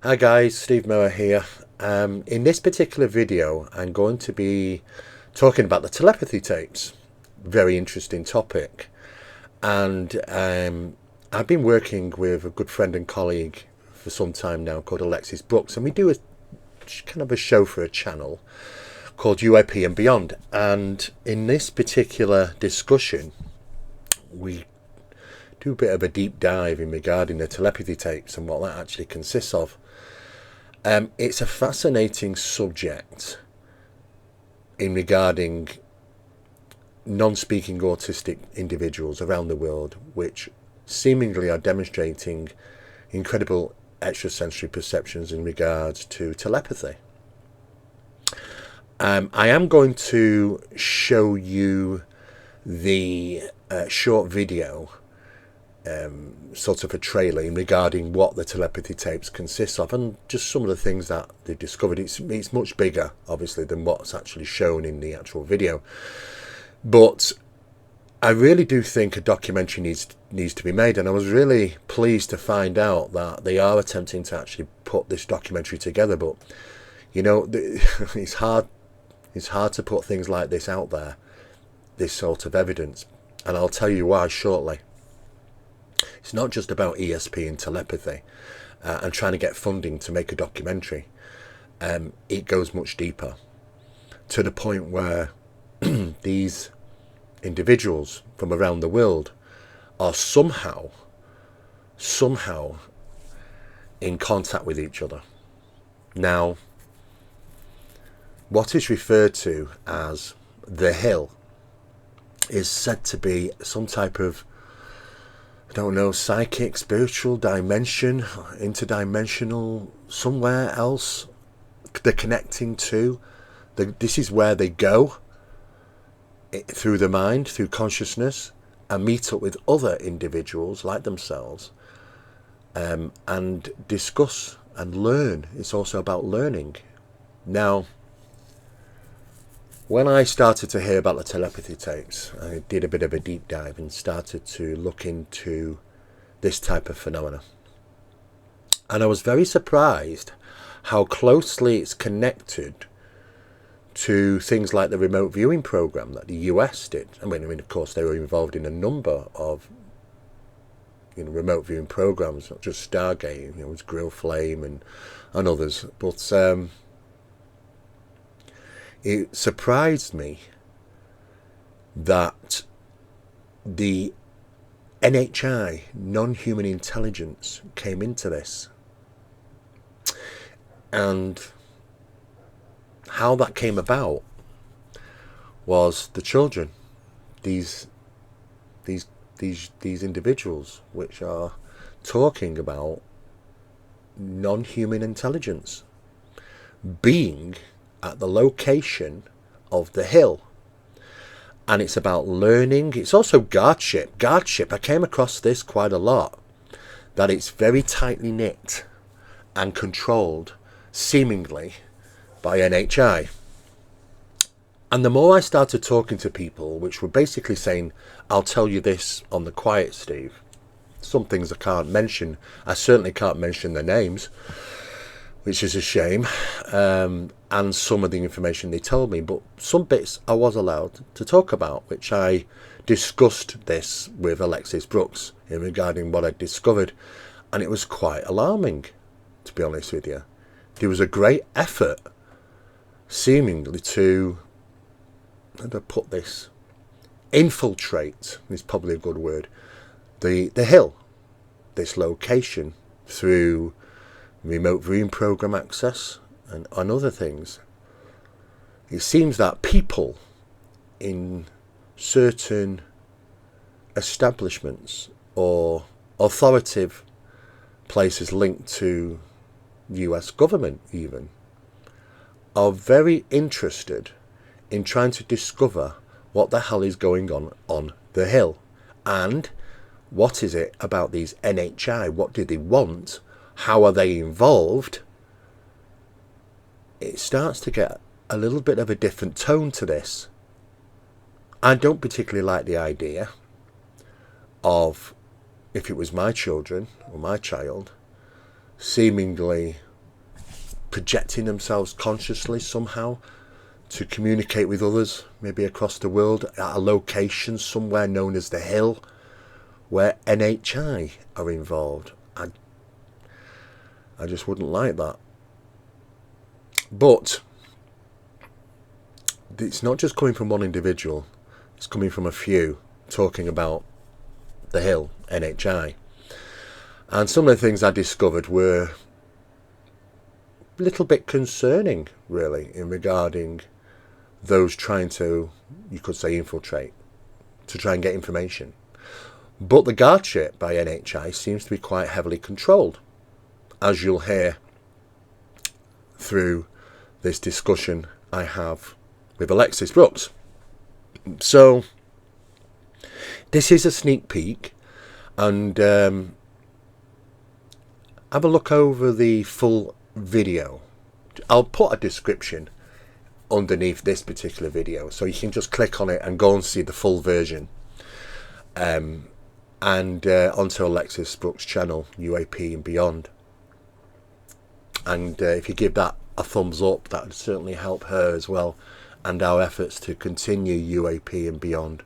Hi guys, Steve Mera here. In this particular video, I'm going to be talking about the telepathy tapes. Very interesting topic. And I've been working with a good friend and colleague for some time now called Alexis Brooks, and we do a kind of a show for a channel called UAP and Beyond. And in this particular discussion, we do a bit of a deep dive in regarding the telepathy tapes and what that actually consists of. It's a fascinating subject in regarding non-speaking autistic individuals around the world, which seemingly are demonstrating incredible extrasensory perceptions in regards to telepathy. I am going to show you the short video, sort of a trailer in regarding what the telepathy tapes consist of and just some of the things that they've discovered. It's much bigger, obviously, than what's actually shown in the actual video. But I really do think a documentary needs to be made, and I was really pleased to find out that they are attempting to actually put this documentary together. But you know, it's hard to put things like this out there, this sort of evidence, and I'll tell you why shortly. It's not just about ESP and telepathy and trying to get funding to make a documentary. It goes much deeper, to the point where these individuals from around the world are somehow in contact with each other. Now, what is referred to as the Hill is said to be some type of, I don't know, psychic, spiritual dimension, interdimensional, somewhere else they're connecting to. This is where they go through the mind, through consciousness, and meet up with other individuals like themselves, and discuss and learn. It's also about learning. Now, when I started to hear about the telepathy tapes, I did a bit of a deep dive and started to look into this type of phenomena. And I was very surprised how closely it's connected to things like the remote viewing program that the US did. I mean, of course, they were involved in a number of remote viewing programs, not just Stargate. It was Grill Flame and others. But it surprised me that the NHI, non-human intelligence, came into this, and how that came about was the children, these individuals, which are talking about non-human intelligence being at the location of the Hill. And it's about learning. It's also guardship. I came across this quite a lot, that it's very tightly knit and controlled, seemingly, by NHI. And the more I started talking to people, which were basically saying, I'll tell you this on the quiet, Steve. Some things I can't mention. I certainly can't mention their names, which is a shame, and some of the information they told me, but some bits I was allowed to talk about, which I discussed this with Alexis Brooks in regarding what I discovered, and it was quite alarming, to be honest with you. There was a great effort, seemingly, to, how do I put this, infiltrate, is probably a good word, the Hill, this location, through remote viewing program access and other things. It seems that people in certain establishments or authoritative places linked to the US government even are very interested in trying to discover what the hell is going on the Hill, and what is it about these NHI, what do they want, how are they involved. It starts to get a little bit of a different tone to this. I don't particularly like the idea of, if it was my children or my child, seemingly projecting themselves consciously somehow to communicate with others, maybe across the world, at a location somewhere known as the Hill, where NHI are involved. I just wouldn't like that. But it's not just coming from one individual, it's coming from a few talking about the Hill, NHI. And some of the things I discovered were a little bit concerning, really, in regarding those trying to, you could say, infiltrate, to try and get information. But the guardship by NHI seems to be quite heavily controlled, as you'll hear through this discussion I have with Alexis Brooks. So this is a sneak peek, and have a look over the full video. I'll put a description underneath this particular video, so you can just click on it and go and see the full version, and onto Alexis Brooks' channel, UAP and Beyond. And if you give that a thumbs up, that would certainly help her as well, and our efforts to continue UAP and Beyond,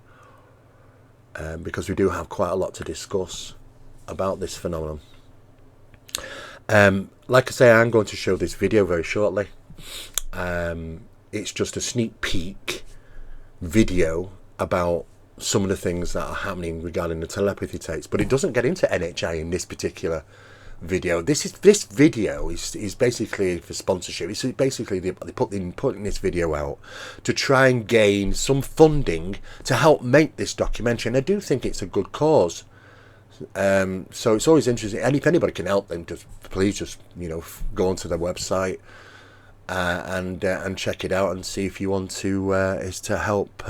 because we do have quite a lot to discuss about this phenomenon. Like I say, I'm going to show this video very shortly. It's just a sneak peek video about some of the things that are happening regarding the telepathy tapes, but it doesn't get into NHI in this particular video. This video is basically for sponsorship. It's basically they're putting this video out to try and gain some funding to help make this documentary, and I do think it's a good cause. So it's always interesting, and if anybody can help them, please just go onto their website and check it out and see if you want to is to help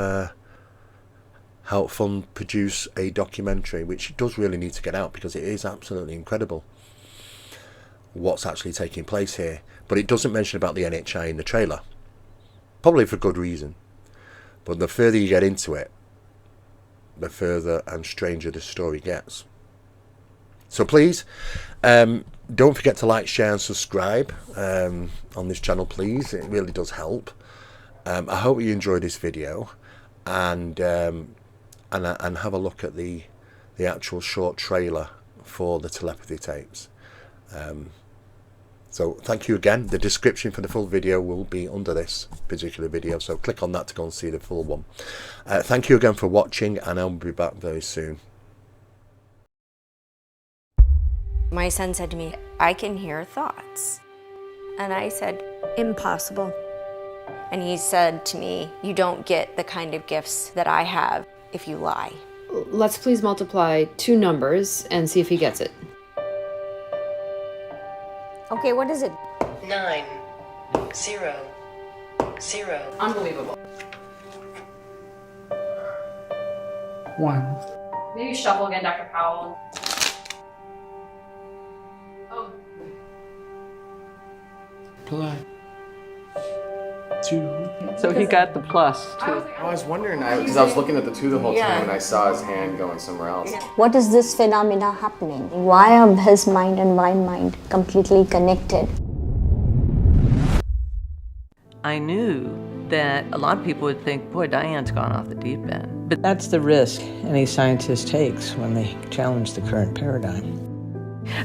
fund produce a documentary, which does really need to get out, because it is absolutely incredible what's actually taking place here. But it doesn't mention about the NHI in the trailer, probably for good reason. But the further you get into it, the further and stranger the story gets. So please, don't forget to like, share and subscribe on this channel, please. It really does help. I hope you enjoy this video, and have a look at the actual short trailer for the telepathy tapes. So thank you again. The description for the full video will be under this particular video, so click on that to go and see the full one. Thank you again for watching, and I'll be back very soon. My son said to me, "I can hear thoughts." And I said, "Impossible." And he said to me, "You don't get the kind of gifts that I have if you lie." Let's please multiply two numbers and see if he gets it. Okay, what is it? 9 0 0. Unbelievable. 1. Maybe shuffle again, Dr. Powell. Oh. Plus 2. So he got the plus too. I was wondering, because I was looking at the 2 the whole time, and I saw his hand going somewhere else. What is this phenomena happening? Why are his mind and my mind completely connected? I knew that a lot of people would think, boy, Diane's gone off the deep end. But That's the risk any scientist takes when they challenge the current paradigm.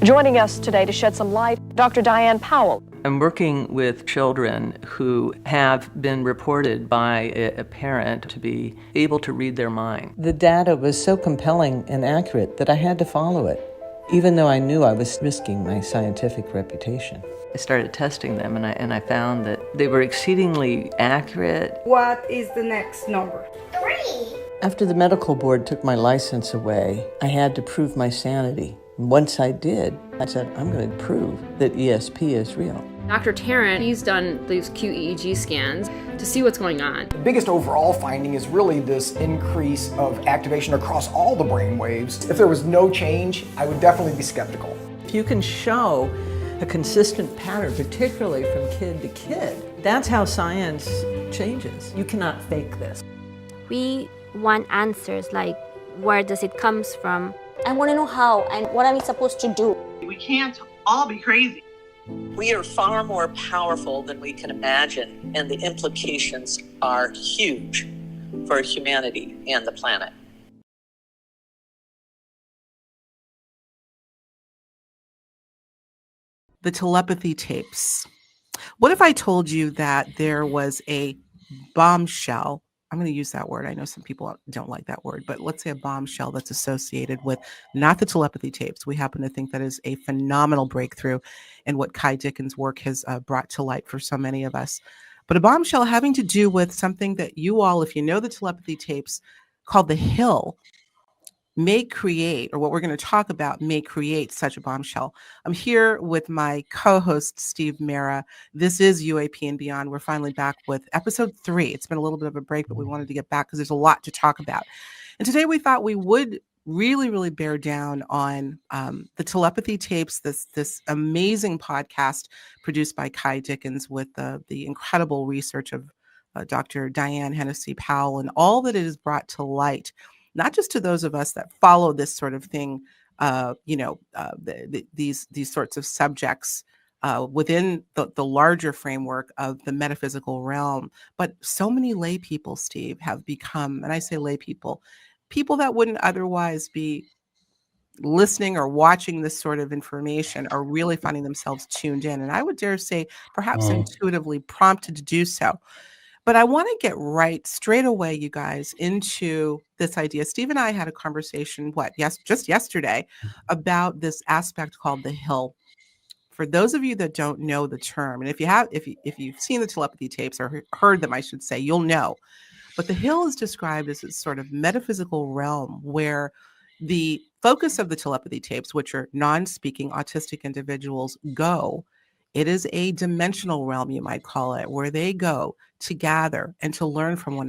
Joining us today to shed some light, Dr. Diane Powell. I'm working with children who have been reported by a parent to be able to read their mind. The data was so compelling and accurate that I had to follow it, even though I knew I was risking my scientific reputation. I started testing them, and I found that they were exceedingly accurate. What is the next number? 3. After the medical board took my license away, I had to prove my sanity. Once I did, I said, I'm going to prove that ESP is real. Dr. Tarrant, he's done these QEEG scans to see what's going on. The biggest overall finding is really this increase of activation across all the brain waves. If there was no change, I would definitely be skeptical. If you can show a consistent pattern, particularly from kid to kid, that's how science changes. You cannot fake this. We want answers like, where does it come from? I want to know how and what are we supposed to do? We can't all be crazy. We are far more powerful than we can imagine, and the implications are huge for humanity and the planet. The telepathy tapes. What if I told you that there was a bombshell? I'm going to use that word. I know some people don't like that word, but let's say a bombshell that's associated with not the telepathy tapes. We happen to think that is a phenomenal breakthrough in what Kai Dickens' work has brought to light for so many of us. But a bombshell having to do with something that you all, if you know the telepathy tapes, called the Hill, may create, or what we're going to talk about may create such a bombshell. I'm here with my co-host, Steve Mera. This is UAP and Beyond. We're finally back with episode 3. It's been a little bit of a break, but we wanted to get back because there's a lot to talk about. And today we thought we would really bear down on the telepathy tapes, this amazing podcast produced by Kai Dickens with the incredible research of Dr. Diane Hennessy Powell, and all that it has brought to light, not just to those of us that follow this sort of thing, these sorts of subjects within the larger framework of the metaphysical realm, but so many lay people, Steve, have become, and I say lay people that wouldn't otherwise be listening or watching this sort of information are really finding themselves tuned in. And I would dare say perhaps intuitively prompted to do so. But I want to get right straight away, you guys, into this idea. Steve and I had a conversation, just yesterday, about this aspect called the Hill. For those of you that don't know the term, and if you've seen the telepathy tapes or heard them, I should say, you'll know. But the Hill is described as a sort of metaphysical realm where the focus of the telepathy tapes, which are non-speaking autistic individuals, go. It is a dimensional realm, you might call it, where they go to gather and to learn from one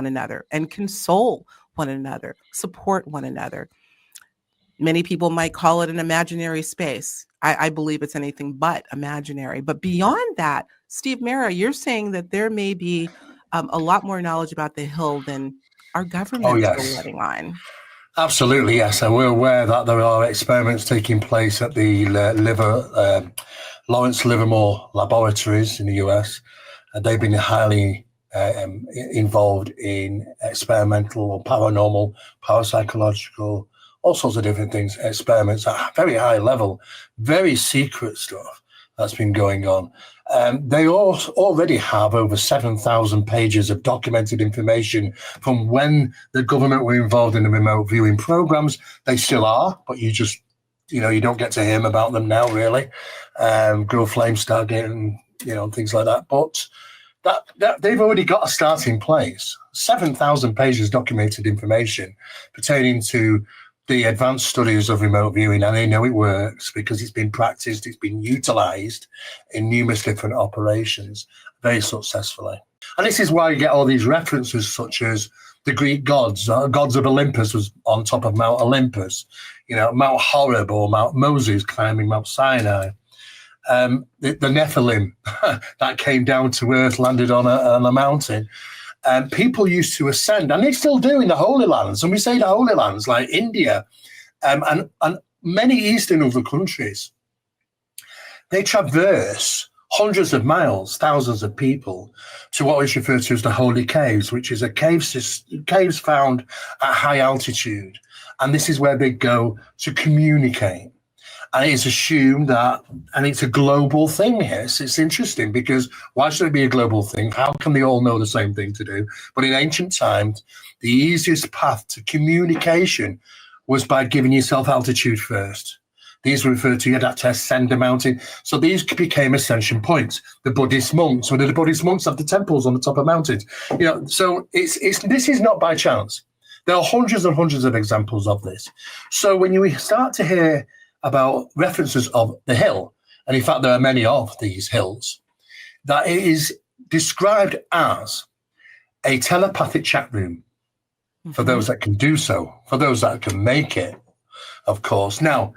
another and console one another, support one another. Many people might call it an imaginary space. I believe it's anything but imaginary. But beyond that, Steve Mera, you're saying that there may be a lot more knowledge about the Hill than our government is letting on. Absolutely, yes. And we're aware that there are experiments taking place at the Lawrence Livermore laboratories in the US. They've been highly involved in experimental or paranormal, parapsychological, all sorts of different things, experiments at a very high level, very secret stuff that's been going on. They already have over 7,000 pages of documented information from when the government were involved in the remote viewing programs. They still are, but you just, you don't get to hear about them now, really. Grow Flame, Stargate, and things like that. But that they've already got a starting place. 7,000 pages documented information pertaining to the advanced studies of remote viewing, and they know it works because it's been practiced, it's been utilized in numerous different operations very successfully. And this is why you get all these references, such as the Greek gods. Gods of Olympus was on top of Mount Olympus, Mount Horeb or Mount Moses climbing Mount Sinai. The Nephilim that came down to earth, landed on a mountain. People used to ascend, and they still do in the Holy Lands. And we say the Holy Lands, like India and many Eastern other countries. They traverse hundreds of miles, thousands of people, to what is referred to as the Holy Caves, which is caves found at high altitude. And this is where they go to communicate. And it's assumed that, and it's a global thing here. It's interesting because why should it be a global thing? How can they all know the same thing to do? But in ancient times, the easiest path to communication was by giving yourself altitude first. These were referred to, you had to ascend a mountain. So these became ascension points. The Buddhist monks, the Buddhist monks have the temples on the top of mountains. So this is not by chance. There are hundreds and hundreds of examples of this. So when you start to hear about references of the Hill, and in fact there are many of these hills, that it is described as a telepathic chat room for those that can do so, for those that can make it, of course. Now,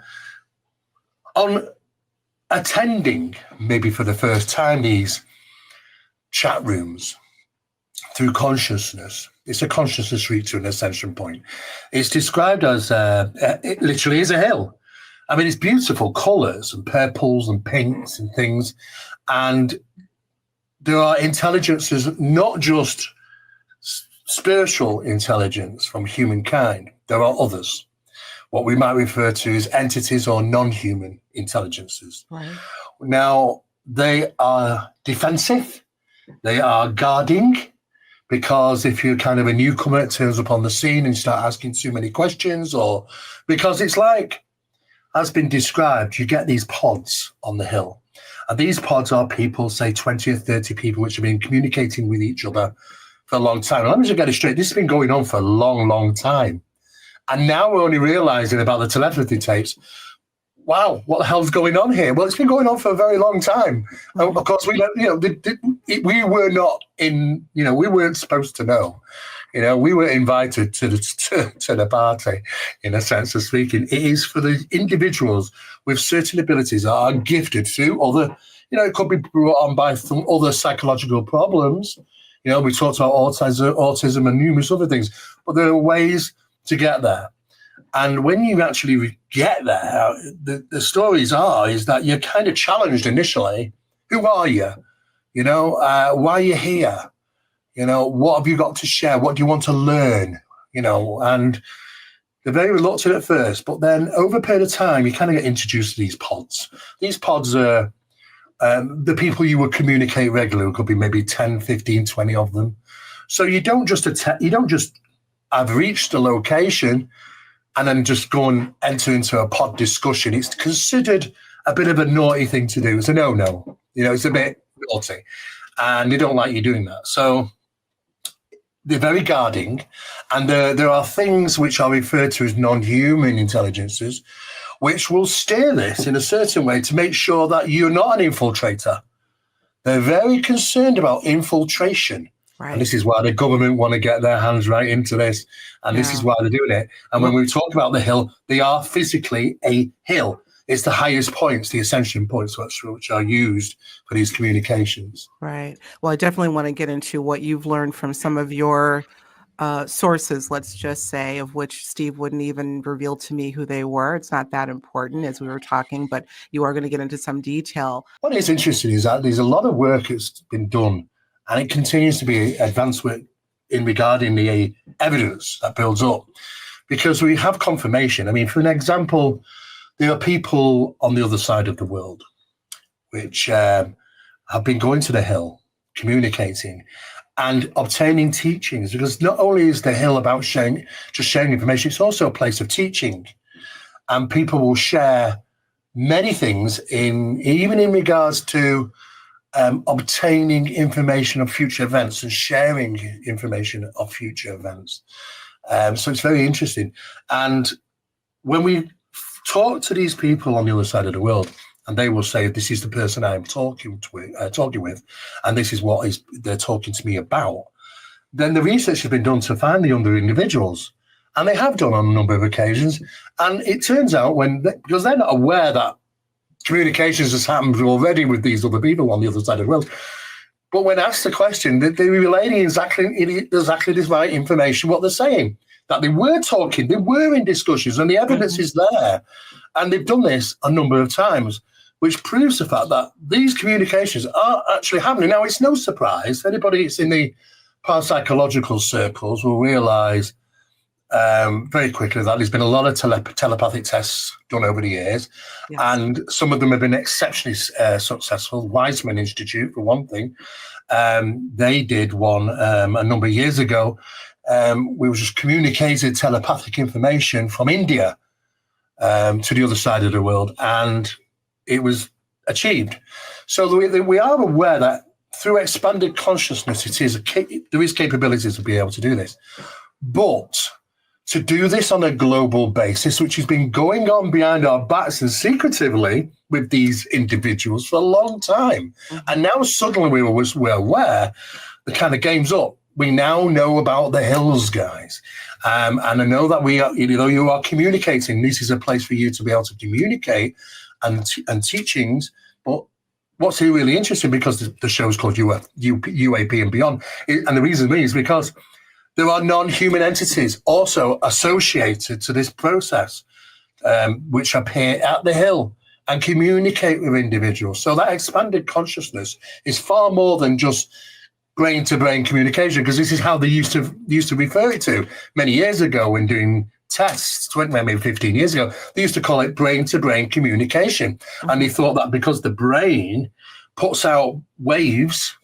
on attending maybe for the first time these chat rooms through consciousness, it's a consciousness reach to an ascension point. It's described as, it literally is a hill. I mean, it's beautiful colours and purples and pinks and things. And there are intelligences, not just spiritual intelligence from humankind. There are others, what we might refer to as entities or non-human intelligences. Right. Now, they are defensive. They are guarding, because if you're kind of a newcomer that turns up on the scene and start asking too many questions, or because it's like, as been described, you get these pods on the hill. And these pods are people, say 20 or 30 people, which have been communicating with each other for a long time. And let me just get it straight. This has been going on for a long, long time. And now we're only realizing about the telepathy tapes. Wow, what the hell's going on here? Well, it's been going on for a very long time. Of course, we were not in, we weren't supposed to know. We were invited to the party, in a sense of speaking. It is for the individuals with certain abilities that are gifted through other, it could be brought on by some other psychological problems. We talked about autism and numerous other things, but there are ways to get there. And when you actually get there, the stories is that you're kind of challenged initially. Who are you? Why are you here? What have you got to share? What do you want to learn? And they're very reluctant at first, but then over a period of time, you kind of get introduced to these pods. These pods are the people you would communicate regularly. It could be maybe 10, 15, 20 of them. So you don't just I've reached a location and then just go and enter into a pod discussion. It's considered a bit of a naughty thing to do. It's a no-no. It's a bit naughty. And they don't like you doing that. So they're very guarding. And there are things which are referred to as non-human intelligences, which will steer this in a certain way to make sure that you're not an infiltrator. They're very concerned about infiltration. Right. And this is why the government want to get their hands right into this. And this is why they're doing it. And when we talk about the hill, they are physically a hill. It's the highest points, the ascension points, which are used for these communications. Right. Well, I definitely want to get into what you've learned from some of your sources, let's just say, of which Steve wouldn't even reveal to me who they were. It's not that important as we were talking, but you are going to get into some detail. What is interesting is that there's a lot of work that's been done, and it continues to be advanced work in regarding the evidence that builds up, because we have confirmation. I mean, for an example, there are people on the other side of the world which have been going to the hill, communicating and obtaining teachings, because not only is the hill about sharing information, it's also a place of teaching. And people will share many things even in regards to obtaining information of future events and sharing information of future events. So it's very interesting. And when we talk to these people on the other side of the world, and they will say, this is the person I'm talking with, and this is what they're talking to me about, then the research has been done to find the other individuals. And they have done on a number of occasions. And it turns out because they're not aware that communications has happened already with these other people on the other side of the world. But when asked the question, they're relaying exactly this right information, what they're saying, that they were talking, they were in discussions, and the evidence is there. And they've done this a number of times, which proves the fact that these communications are actually happening. Now, it's no surprise. Anybody that's in the parapsychological circles will realize very quickly that there's been a lot of telepathic tests done over the years, and some of them have been exceptionally successful. Weizmann Institute, for one thing, they did one a number of years ago. We just communicated telepathic information from India to the other side of the world, and it was achieved. So we are aware that through expanded consciousness, there is capabilities to be able to do this. But to do this on a global basis, which has been going on behind our backs and secretively with these individuals for a long time. And now suddenly we're aware the kind of game's up. We now know about the hills, guys. And I know that you are communicating. This is a place for you to be able to communicate and teachings. But what's really interesting, because the show is called UAP and Beyond, and the reason is because there are non-human entities also associated to this process. which appear at the Hill and communicate with individuals. So that expanded consciousness is far more than just brain-to-brain communication, because this is how they used to refer it to many years ago when doing tests, maybe 15 years ago. They used to call it brain-to-brain communication. Mm-hmm. And they thought that because the brain puts out waves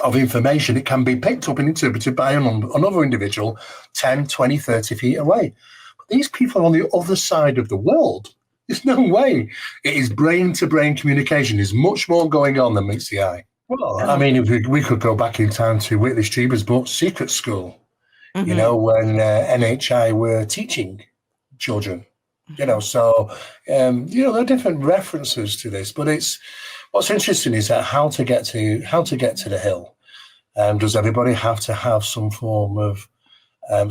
of information, it can be picked up and interpreted by another individual 10, 20, 30 feet away. But these people on the other side of the world, there's no way. It is brain-to-brain communication. There's much more going on than meets the eye. Well, I mean, if we could go back in time to Whitley Strieber's book, Secret School, you know, when NHI were teaching children, you know, so, you know, there are different references to this, but what's interesting is that how to get to the Hill. Does everybody have to have some form of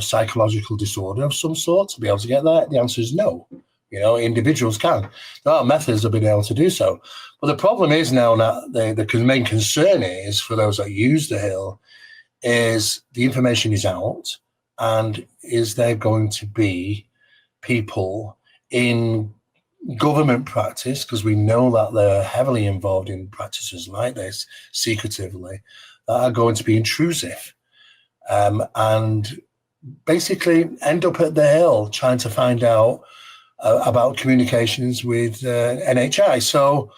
psychological disorder of some sort to be able to get there? The answer is no. You know, individuals can. There are methods of being able to do so. But the problem is now that the main concern is for those that use the Hill is the information is out, and is there going to be people in government practice, because we know that they're heavily involved in practices like this, secretively, that are going to be intrusive and basically end up at the Hill trying to find out about communications with NHI. So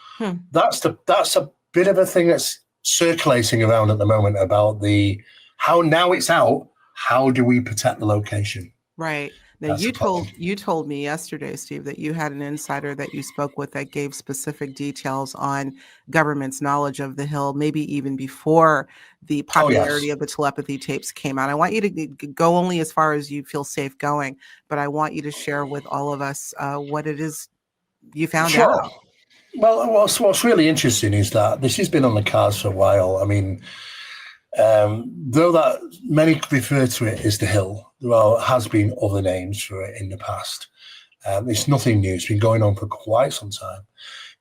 that's a bit of a thing that's circulating around at the moment about how now it's out. How do we protect the location? Right. Now, you told me yesterday, Steve, that you had an insider that you spoke with that gave specific details on government's knowledge of the Hill, maybe even before the popularity of the telepathy tapes came out. I want you to go only as far as you feel safe going, but I want you to share with all of us what it is you found out. Well, what's really interesting is that this has been on the cards for a while. I mean, though that many refer to it as the Hill, there has been other names for it in the past. It's nothing new. It's been going on for quite some time.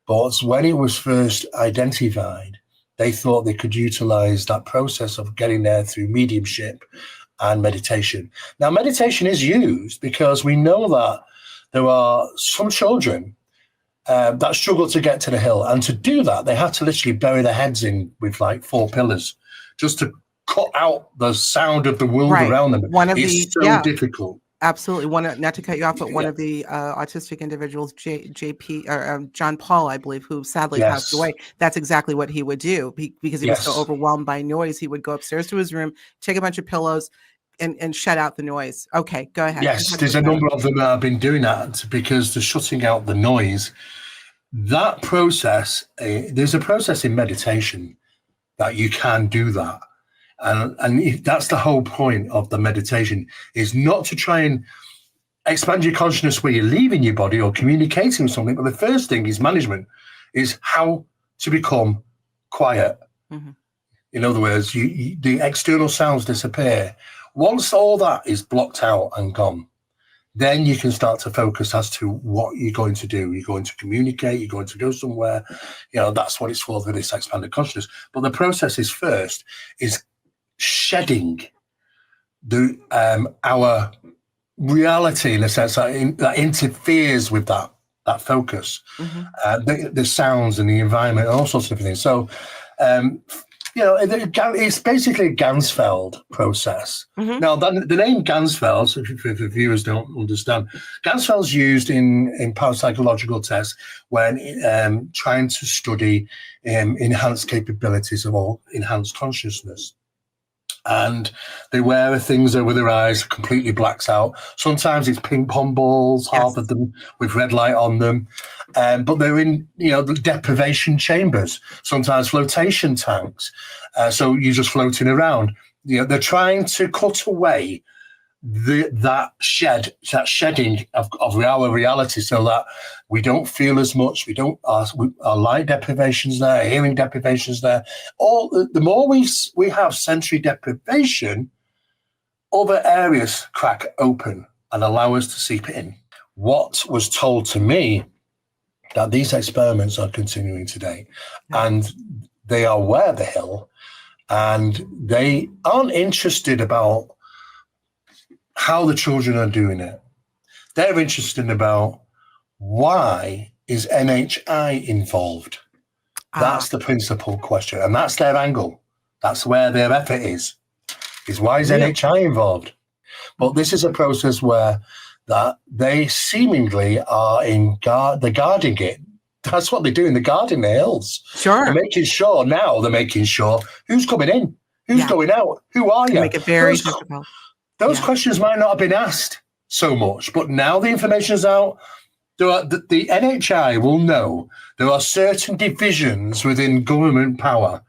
But when it was first identified, they thought they could utilize that process of getting there through mediumship and meditation. Now, meditation is used because we know that there are some children that struggle to get to the Hill. And to do that, they had to literally bury their heads in with like 4 pillars just to cut out the sound of the world around them. It's so difficult. Absolutely. Not to cut you off, but one of the autistic individuals, John Paul, I believe, who sadly passed away, that's exactly what he would do because he was so overwhelmed by noise. He would go upstairs to his room, take a bunch of pillows, and shut out the noise. Okay, go ahead. Yes, there's a number of them that have been doing that because they're shutting out the noise. That process, there's a process in meditation that you can do that. And that's the whole point of the meditation, is not to try and expand your consciousness where you're leaving your body or communicating with something. But the first thing is management, is how to become quiet. Mm-hmm. In other words, the external sounds disappear. Once all that is blocked out and gone, then you can start to focus as to what you're going to do. You're going to communicate, you're going to go somewhere. You know, that's what it's for this expanded consciousness. But the process is first is shedding our reality in a sense that interferes with that focus, the sounds and the environment and all sorts of different things. So, you know, it's basically a Ganzfeld process. Mm-hmm. Now, the name Ganzfeld, if the viewers don't understand, Ganzfeld's used in parapsychological tests when trying to study enhanced capabilities of all enhanced consciousness. And they wear things over their eyes, completely blacks out. Sometimes it's ping pong balls, half of them with red light on them. But they're in, you know, the deprivation chambers, sometimes flotation tanks. So you're just floating around. You know, they're trying to cut away that shedding of our reality, so that we don't feel as much. We don't. Our light deprivations there, hearing deprivations there. The more we have sensory deprivation, other areas crack open and allow us to seep in. What was told to me that these experiments are continuing today, and they are where the Hill, and they aren't interested about how the children are doing it. They're interested about why is NHI involved? That's the principal question, and that's their angle. That's where their effort is why is NHI involved? But this is a process where that they seemingly are they're guarding it. That's what they do in the guarding the hills. Sure. They're making sure who's coming in, who's going out, who are you? Make it very difficult. Those questions might not have been asked so much, but now the information is out. The NHI will know there are certain divisions within government power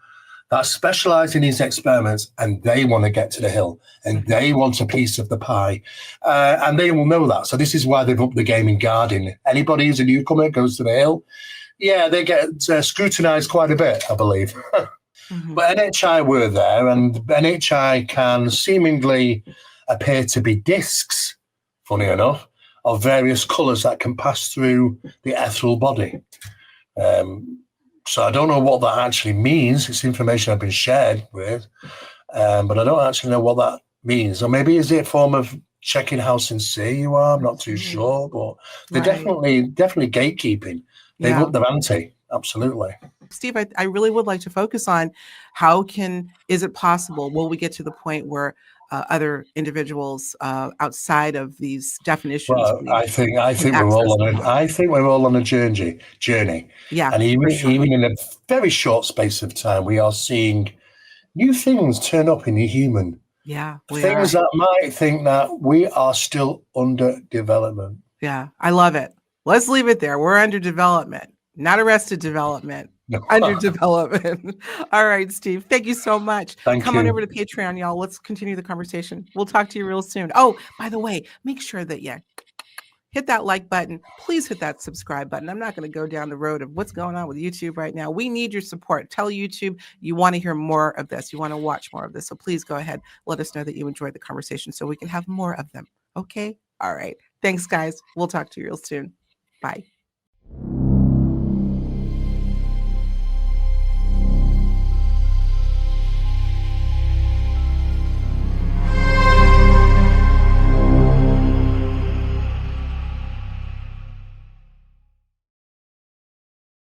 that specialize in these experiments, and they want to get to the hill, and they want a piece of the pie, and they will know that. So this is why they've upped the game in guarding. Anybody who's a newcomer goes to the hill, they get scrutinized quite a bit, I believe. But NHI were there, and NHI can seemingly appear to be discs, funny enough, of various colours that can pass through the ethereal body. So I don't know what that actually means. It's information I've been shared with, but I don't actually know what that means. Or maybe is it a form of checking how sincere you are? I'm not too sure, but they're definitely gatekeeping. They've upped their ante, absolutely. Steve, I really would like to focus on is it possible, will we get to the point where other individuals outside of these definitions? Well, I think we're all on a journey. Yeah, and even in a very short space of time, we are seeing new things turn up in the human. Yeah, things that might think that we are still under development. Yeah, I love it. Let's leave it there. We're under development, not arrested development. Under development. All right, Steve. Thank you so much. Come on over to Patreon, y'all. Let's continue the conversation. We'll talk to you real soon. Oh, by the way, make sure that hit that like button. Please hit that subscribe button. I'm not going to go down the road of what's going on with YouTube right now. We need your support. Tell YouTube you want to hear more of this. You want to watch more of this. So please go ahead. Let us know that you enjoyed the conversation so we can have more of them. Okay? All right. Thanks, guys. We'll talk to you real soon. Bye.